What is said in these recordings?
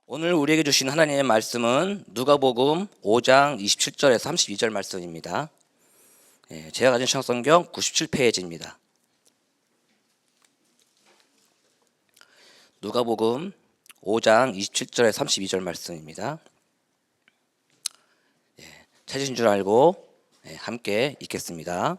오늘 우리에게 주신 하나님의 말씀은 누가복음 5장 27절에서 32절 말씀입니다. 제가 가진 신약성경 97페이지입니다. 누가복음 5장 27절에서 32절 말씀입니다. 찾으신 줄 알고 함께 읽겠습니다.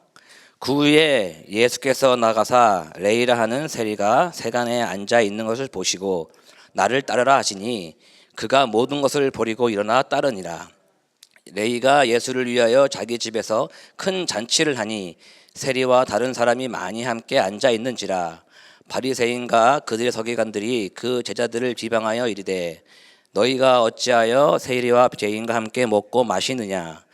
그 후에 예수께서 나가사 레이라 하는 세리가 세간에 앉아 있는 것을 보시고 나를 따르라 하시니 그가 모든 것을 버리고 일어나 따르니라. 레이가 예수를 위하여 자기 집에서 큰 잔치를 하니 세리와 다른 사람이 많이 함께 앉아 있는지라. 바리새인과 그들의 서기관들이 그 제자들을 비방하여 이르되 너희가 어찌하여 세리와 죄인과 함께 먹고 마시느냐.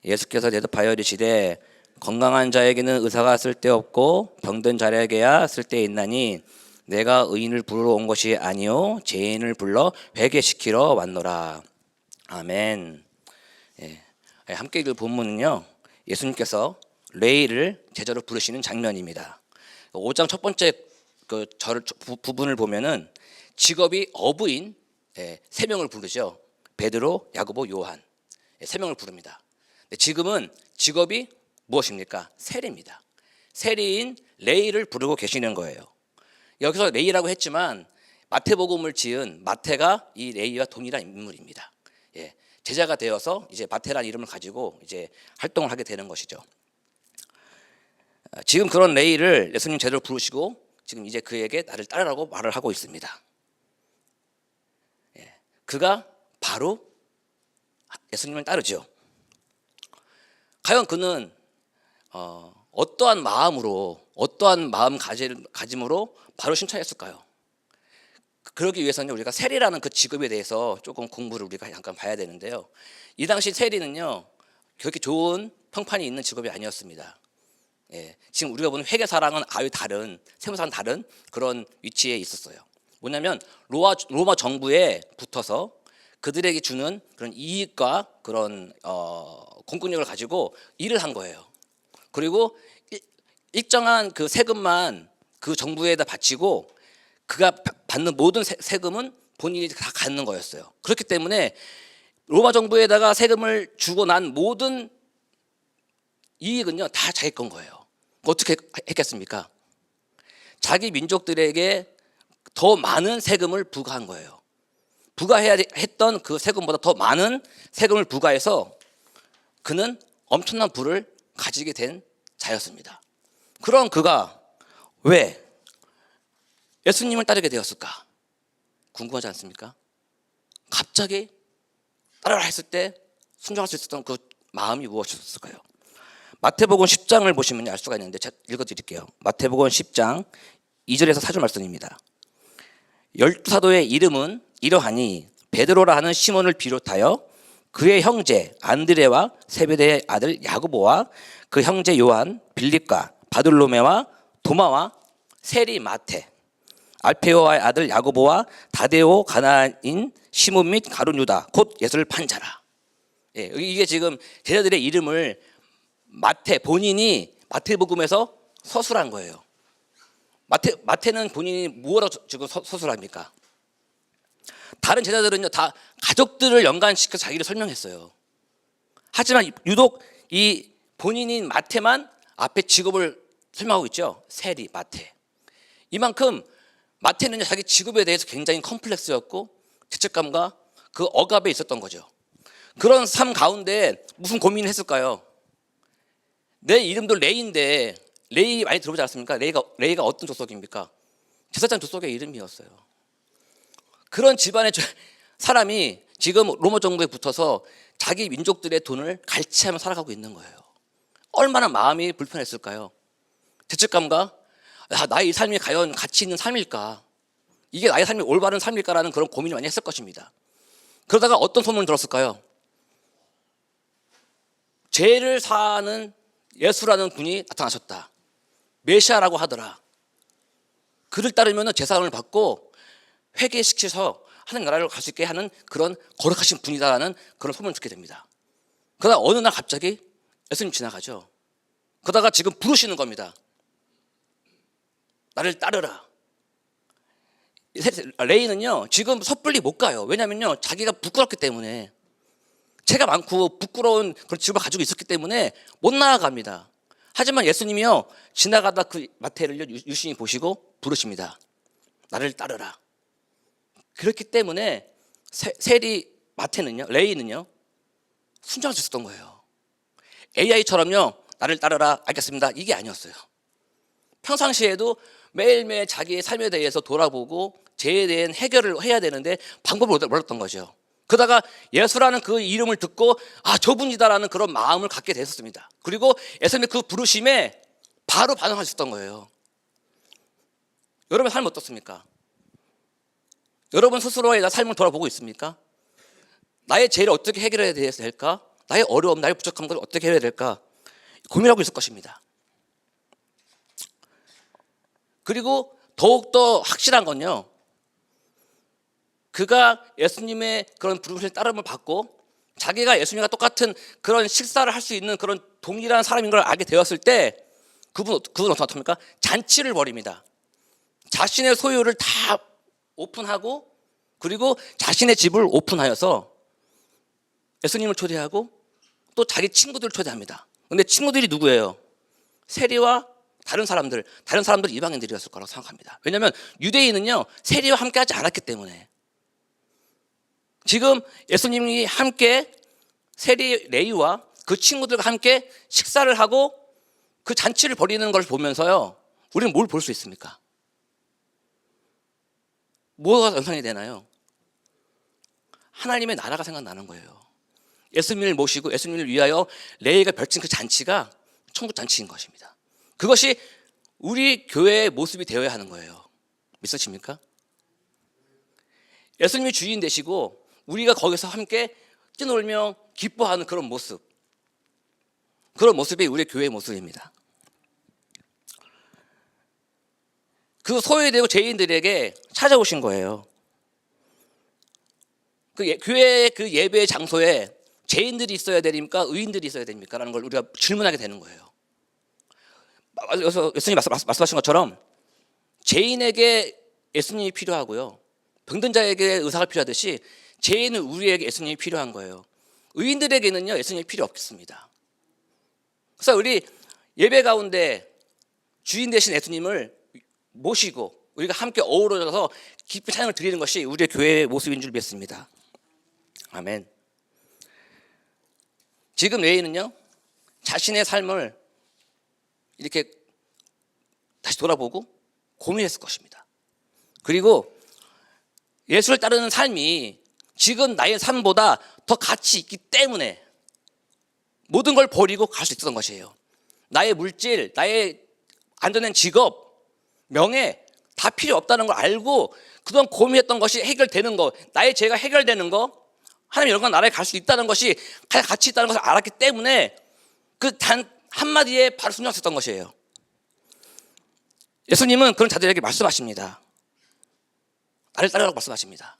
예수께서 대답하여 이르시되 건강한 자에게는 의사가 쓸데없고 병든 자에게야 쓸데있나니 내가 의인을 부르러 온 것이 아니요 죄인을 불러 회개시키러 왔노라. 아멘. 함께 읽을 본문은요, 예수님께서 레이를 제자로 부르시는 장면입니다. 5장 첫 번째 부분을 보면은 직업이 어부인 세 명을 부르죠. 베드로, 야고보, 요한 세 명을 부릅니다. 지금은 직업이 무엇입니까? 세리입니다. 세리인 레이를 부르고 계시는 거예요. 여기서 레이라고 했지만 마태복음을 지은 마태가 이 레이와 동일한 인물입니다. 제자가 되어서 이제 마태라는 이름을 가지고 이제 활동을 하게 되는 것이죠. 지금 그런 레이를 예수님 제대로 부르시고 지금 이제 그에게 나를 따르라고 말을 하고 있습니다. 그가 바로 예수님을 따르죠. 과연 그는 어떠한 마음가짐으로 바로 신청했을까요? 그러기 위해서는 우리가 세리라는 그 직업에 대해서 조금 공부를 우리가 잠깐 봐야 되는데요. 이 당시 세리는요, 그렇게 좋은 평판이 있는 직업이 아니었습니다. 지금 우리가 보는 회계사랑은 아주 다른, 세무사는 다른 그런 위치에 있었어요. 뭐냐면 로마 정부에 붙어서 그들에게 주는 그런 이익과 그런 공권력을 가지고 일을 한 거예요. 그리고 일정한 그 세금만 그 정부에다 바치고 그가 받는 모든 세금은 본인이 다 갖는 거였어요. 그렇기 때문에 로마 정부에다가 세금을 주고 난 모든 이익은요 다 자기 건 거예요. 어떻게 했겠습니까? 자기 민족들에게 더 많은 세금을 부과한 거예요. 부과해야 했던 그 세금보다 더 많은 세금을 부과해서 그는 엄청난 부를 가지게 된 자였습니다. 그럼 그가 왜 예수님을 따르게 되었을까? 궁금하지 않습니까? 갑자기 따르라 했을 때 순종할 수 있었던 그 마음이 무엇이었을까요? 마태복음 10장을 보시면 알 수가 있는데 제가 읽어드릴게요. 마태복음 10장 2절에서 4절 말씀입니다. 12사도의 이름은 이러하니 베드로라 하는 시몬을 비롯하여 그의 형제 안드레와 세베대의 아들 야고보와 그 형제 요한, 빌립과 바돌로메와 도마와 세리 마태, 알페오와의 아들 야고보와 다데오 가나안인 시몬 및 가룟 유다 곧 예수를 판 자라. 이게 지금 제자들의 이름을 본인이 마태복음에서 서술한 거예요. 마태는 본인이 무엇으로 지금 서술합니까? 다른 제자들은요 다 가족들을 연관시켜 자기를 설명했어요. 하지만 유독 이 본인인 마태만 앞에 직업을 설명하고 있죠. 세리 마태. 이만큼 마태는 자기 직업에 대해서 굉장히 컴플렉스였고 죄책감과 그 억압에 있었던 거죠. 그런 삶 가운데 무슨 고민을 했을까요? 내 이름도 레이인데, 레이 많이 들어보지 않았습니까? 레이가 어떤 족속입니까? 제사장 족속의 이름이었어요. 그런 집안의 사람이 지금 로마 정부에 붙어서 자기 민족들의 돈을 갈취하며 살아가고 있는 거예요. 얼마나 마음이 불편했을까요? 죄책감과 나의 삶이 과연 가치 있는 삶일까? 이게 나의 삶이 올바른 삶일까라는 그런 고민을 많이 했을 것입니다. 그러다가 어떤 소문을 들었을까요? 죄를 사하는 예수라는 분이 나타나셨다. 메시아라고 하더라. 그를 따르면 재산을 받고 회개시켜서 하나님 나라를 갈 수 있게 하는 그런 거룩하신 분이다라는 그런 소문을 듣게 됩니다. 그러다 어느 날 갑자기 예수님 지나가죠. 그러다가 지금 부르시는 겁니다. 나를 따르라. 레이는요 지금 섣불리 못 가요. 왜냐면요 자기가 부끄럽기 때문에, 체가 많고 부끄러운 그런 직업을 가지고 있었기 때문에 못 나아갑니다. 하지만 예수님이요 지나가다 그 마태를 유심히 보시고 부르십니다. 나를 따르라. 그렇기 때문에 레이는요 순종할 수 있었던 거예요. AI처럼요 나를 따르라 알겠습니다 이게 아니었어요. 평상시에도 매일매일 자기의 삶에 대해서 돌아보고 죄에 대한 해결을 해야 되는데 방법을 몰랐던 거죠. 그러다가 예수라는 그 이름을 듣고 저분이다라는 그런 마음을 갖게 됐었습니다. 그리고 예수님의 그 부르심에 바로 반응하셨던 거예요. 여러분의 삶은 어떻습니까? 여러분 스스로의 삶을 돌아보고 있습니까? 나의 죄를 어떻게 해결해야 될까? 나의 어려움, 나의 부족한 걸 어떻게 해야 될까? 고민하고 있을 것입니다. 그리고 더욱더 확실한 건요, 그가 예수님의 그런 부르심을 따름을 받고 자기가 예수님과 똑같은 그런 식사를 할 수 있는 그런 동일한 사람인 걸 알게 되었을 때 그분은 어떻게 합니까? 잔치를 벌입니다. 자신의 소유를 다 오픈하고 그리고 자신의 집을 오픈하여서 예수님을 초대하고 또 자기 친구들을 초대합니다. 근데 친구들이 누구예요? 세리와 다른 사람들 이방인들이었을 거라고 생각합니다. 왜냐하면 유대인은요 세리와 함께하지 않았기 때문에. 지금 예수님이 함께 세리 레위와 그 친구들과 함께 식사를 하고 그 잔치를 벌이는 걸 보면서요 우리는 뭘 볼 수 있습니까? 뭐가 연상이 되나요? 하나님의 나라가 생각나는 거예요. 예수님을 모시고 예수님을 위하여 레위가 펼친 그 잔치가 천국 잔치인 것입니다. 그것이 우리 교회의 모습이 되어야 하는 거예요. 믿으십니까? 예수님이 주인 되시고 우리가 거기서 함께 뛰놀며 기뻐하는 그런 모습이 우리 교회의 모습입니다. 그 소외되고 죄인들에게 찾아오신 거예요. 그 교회의 그 예배 장소에 죄인들이 있어야 됩니까? 의인들이 있어야 됩니까? 라는 걸 우리가 질문하게 되는 거예요. 그래서 예수님이 말씀하신 것처럼 죄인에게 예수님이 필요하고요, 병든 자에게 의사가 필요하듯이 죄인은 우리에게 예수님이 필요한 거예요. 의인들에게는요 예수님이 필요 없겠습니다. 그래서 우리 예배 가운데 주인 되신 예수님을 모시고 우리가 함께 어우러져서 기쁜 찬양을 드리는 것이 우리의 교회의 모습인 줄 믿습니다. 아멘. 지금 레위는요 자신의 삶을 이렇게 다시 돌아보고 고민했을 것입니다. 그리고 예수를 따르는 삶이 지금 나의 삶보다 더 가치 있기 때문에 모든 걸 버리고 갈 수 있었던 것이에요. 나의 물질, 나의 안전한 직업, 명예 다 필요 없다는 걸 알고 그동안 고민했던 것이 해결되는 거, 나의 죄가 해결되는 거, 하나님 영광 나라에 갈 수 있다는 것이 가치 있다는 것을 알았기 때문에 그 단 한마디에 바로 순종했었던 것이에요. 예수님은 그런 자들에게 말씀하십니다. 나를 따르라고 말씀하십니다.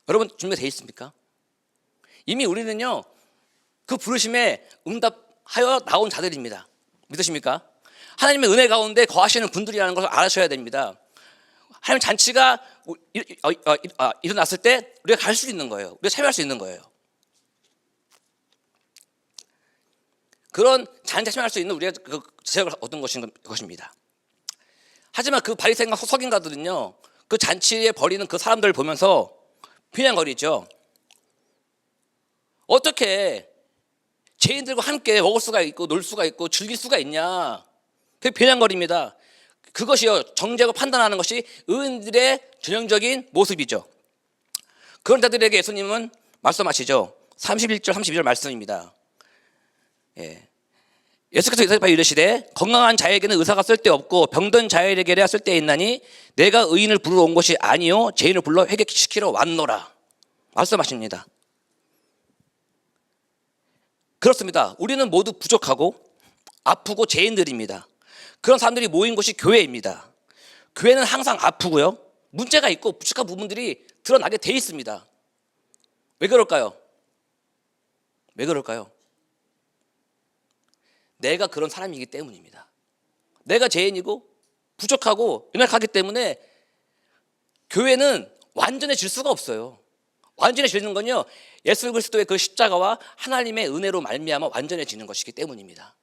여러분 준비되어 있습니까? 이미 우리는요 그 부르심에 응답하여 나온 자들입니다. 믿으십니까? 하나님의 은혜 가운데 거하시는 분들이라는 것을 알아셔야 됩니다. 하나님 잔치가 일어났을 때 우리가 갈 수 있는 거예요. 우리가 참여할 수 있는 거예요. 그런 잔치에 참여할 수 있는 우리가 그 제약을 얻은 것입니다. 하지만 그 바리새인과 서기관들은요 그 잔치에 벌이는 그 사람들을 보면서 비난거리죠. 어떻게 죄인들과 함께 먹을 수가 있고 놀 수가 있고 즐길 수가 있냐. 그게 비난거리입니다. 그것이요 정죄하고 판단하는 것이 의인들의 전형적인 모습이죠. 그런 자들에게 예수님은 말씀하시죠. 31절 32절 말씀입니다. 예수께서 대답하여 이르시되 건강한 자에게는 의사가 쓸데없고 병든 자에게야 쓸데있나니 내가 의인을 부르러 온 것이 아니요 죄인을 불러 회개시키러 왔노라 말씀하십니다. 그렇습니다. 우리는 모두 부족하고 아프고 죄인들입니다. 그런 사람들이 모인 곳이 교회입니다. 교회는 항상 아프고요 문제가 있고 부족한 부분들이 드러나게 돼 있습니다. 왜 그럴까요? 내가 그런 사람이기 때문입니다. 내가 죄인이고 부족하고 연약하기 때문에 교회는 완전해질 수가 없어요. 완전해지는 건요, 예수 그리스도의 그 십자가와 하나님의 은혜로 말미암아 완전해지는 것이기 때문입니다.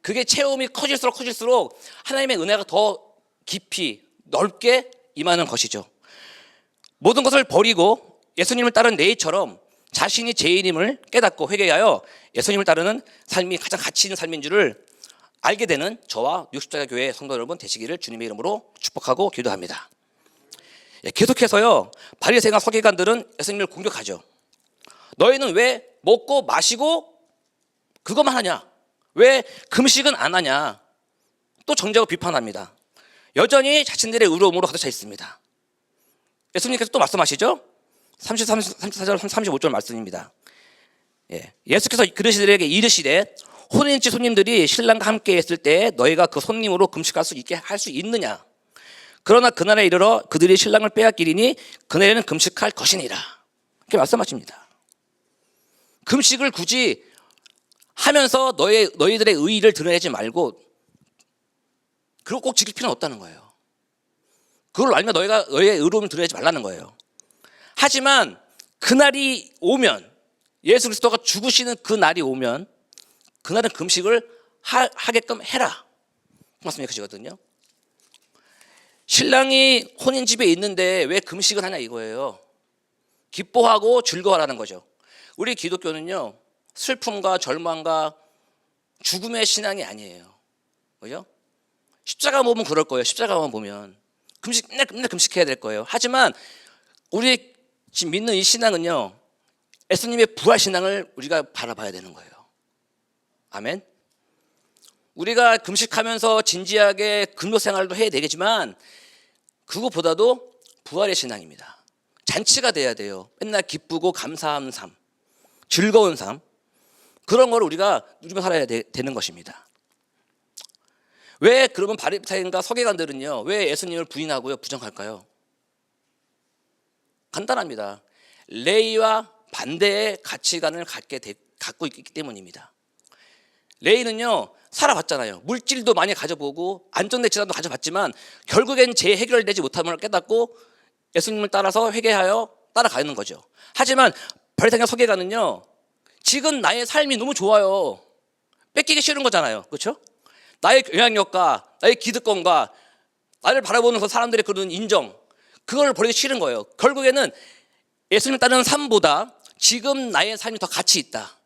그게 체험이 커질수록 하나님의 은혜가 더 깊이 넓게 임하는 것이죠. 모든 것을 버리고 예수님을 따른 네이처럼 자신이 죄인임을 깨닫고 회개하여 예수님을 따르는 삶이 가장 가치 있는 삶인 줄을 알게 되는 저와 뉴십자가 교회 성도 여러분 되시기를 주님의 이름으로 축복하고 기도합니다. 계속해서요, 바리새인과 서기관들은 예수님을 공격하죠. 너희는 왜 먹고 마시고 그것만 하냐? 왜 금식은 안 하냐? 또 정죄하고 비판합니다. 여전히 자신들의 의로움으로 가득 차 있습니다. 예수님께서 또 말씀하시죠. 34절 35절 말씀입니다. 예수께서 그들에게 이르시되 혼인집 손님들이 신랑과 함께 있을 때 너희가 그 손님으로 금식할 수 있게 할 수 있느냐? 그러나 그날에 이르러 그들이 신랑을 빼앗기리니 그날에는 금식할 것이니라. 이렇게 말씀하십니다. 금식을 굳이 하면서 너희들의 의의를 드러내지 말고 그걸 꼭 지킬 필요는 없다는 거예요. 그걸 알면 너희가 너희의 의로움을 드러내지 말라는 거예요. 하지만 그날이 오면, 예수 그리스도가 죽으시는 그 날이 오면 그날은 금식을 하게끔 해라. 그 말씀이 그거거든요. 신랑이 혼인집에 있는데 왜 금식을 하냐 이거예요. 기뻐하고 즐거워하라는 거죠. 우리 기독교는요, 슬픔과 절망과 죽음의 신앙이 아니에요. 그죠? 십자가 보면 그럴 거예요. 십자가만 보면 맨날 금식해야 될 거예요. 하지만 우리 지금 믿는 이 신앙은요, 예수님의 부활 신앙을 우리가 바라봐야 되는 거예요. 아멘. 우리가 금식하면서 진지하게 근로 생활도 해야 되겠지만 그것보다도 부활의 신앙입니다. 잔치가 돼야 돼요. 맨날 기쁘고 감사하는 삶, 즐거운 삶, 그런 걸 우리가 누리며 살아야 되는 것입니다. 왜 그러면 바리새인과 서기관들은요, 왜 예수님을 부인하고요, 부정할까요? 간단합니다. 레위와 반대의 가치관을 갖고 있기 때문입니다. 레위는요, 살아봤잖아요. 물질도 많이 가져보고 안전대 질환도 가져봤지만 결국엔 죄 해결되지 못함을 깨닫고 예수님을 따라서 회개하여 따라가는 거죠. 하지만 바리새인과 서기관은요, 지금 나의 삶이 너무 좋아요. 뺏기기 싫은 거잖아요. 그렇죠? 나의 영향력과 나의 기득권과 나를 바라보는 그 사람들의 그런 인정, 그걸 버리기 싫은 거예요. 결국에는 예수님을 따르는 삶보다 지금 나의 삶이 더 가치 있다.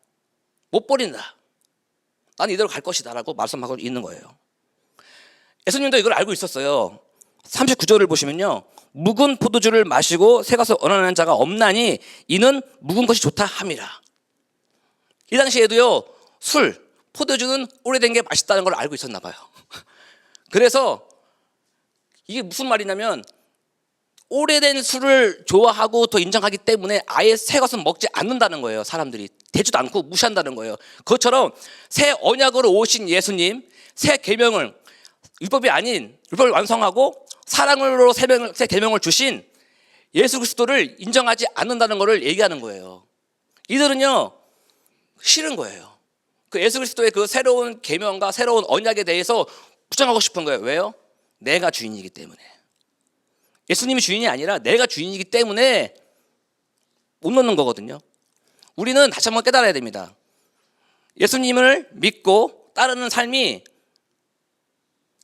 못 버린다. 난 이대로 갈 것이다 라고 말씀하고 있는 거예요. 예수님도 이걸 알고 있었어요. 39절을 보시면요, 묵은 포도주를 마시고 새가서 원하는 자가 없나니 이는 묵은 것이 좋다 함이라. 이 당시에도요, 술, 포도주는 오래된 게 맛있다는 걸 알고 있었나 봐요. 그래서 이게 무슨 말이냐면 오래된 술을 좋아하고 더 인정하기 때문에 아예 새 것은 먹지 않는다는 거예요. 사람들이 되지도 않고 무시한다는 거예요. 그것처럼 새 언약으로 오신 예수님, 새 계명을, 율법이 아닌 율법을 완성하고 사랑으로 새 계명을 주신 예수 그리스도를 인정하지 않는다는 것을 얘기하는 거예요. 이들은요, 싫은 거예요. 그 예수 그리스도의 그 새로운 계명과 새로운 언약에 대해서 부정하고 싶은 거예요. 왜요? 내가 주인이기 때문에. 예수님이 주인이 아니라 내가 주인이기 때문에 못 넣는 거거든요. 우리는 다시 한번 깨달아야 됩니다. 예수님을 믿고 따르는 삶이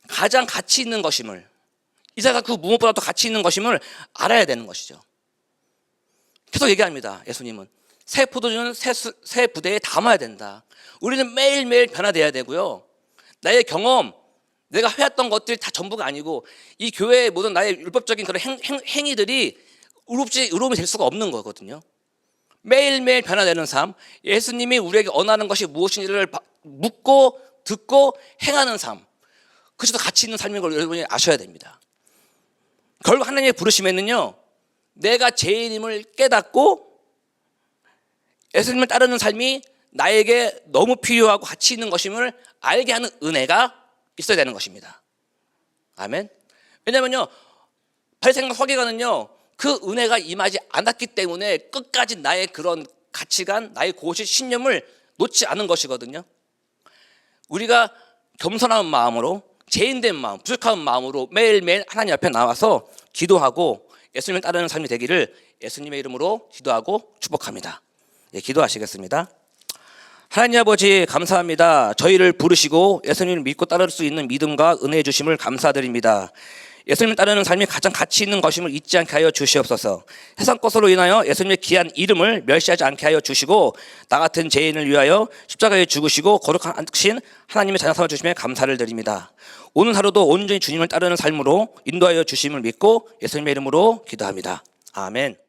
가장 가치 있는 것임을, 이사가 그 무엇보다도 가치 있는 것임을 알아야 되는 것이죠. 계속 얘기합니다. 예수님은 새 포도주는 새 부대에 담아야 된다. 우리는 매일매일 변화돼야 되고요, 나의 경험, 내가 해왔던 것들이 다 전부가 아니고 이 교회의 모든 나의 율법적인 그런 행위들이 의로움이 될 수가 없는 거거든요. 매일매일 변화되는 삶, 예수님이 우리에게 원하는 것이 무엇인지를 묻고 듣고 행하는 삶, 그것이 더 가치 있는 삶인 걸 여러분이 아셔야 됩니다. 결국 하나님의 부르심에는요, 내가 죄인임을 깨닫고 예수님을 따르는 삶이 나에게 너무 필요하고 가치 있는 것임을 알게 하는 은혜가 있어야 되는 것입니다. 아멘. 왜냐면요, 바리새인과 서기관은요, 그 은혜가 임하지 않았기 때문에 끝까지 나의 그런 가치관, 나의 고시 신념을 놓지 않은 것이거든요. 우리가 겸손한 마음으로, 죄인된 마음, 부족한 마음으로 매일매일 하나님 앞에 나와서 기도하고 예수님을 따르는 삶이 되기를 예수님의 이름으로 기도하고 축복합니다. 예, 기도하시겠습니다. 하나님 아버지 감사합니다. 저희를 부르시고 예수님을 믿고 따를 수 있는 믿음과 은혜해 주심을 감사드립니다. 예수님을 따르는 삶이 가장 가치 있는 것임을 잊지 않게 하여 주시옵소서. 세상 것으로 인하여 예수님의 귀한 이름을 멸시하지 않게 하여 주시고 나 같은 죄인을 위하여 십자가에 죽으시고 거룩하신 하나님의 자녀 삼아 주심에 감사를 드립니다. 오늘 하루도 온전히 주님을 따르는 삶으로 인도하여 주심을 믿고 예수님의 이름으로 기도합니다. 아멘.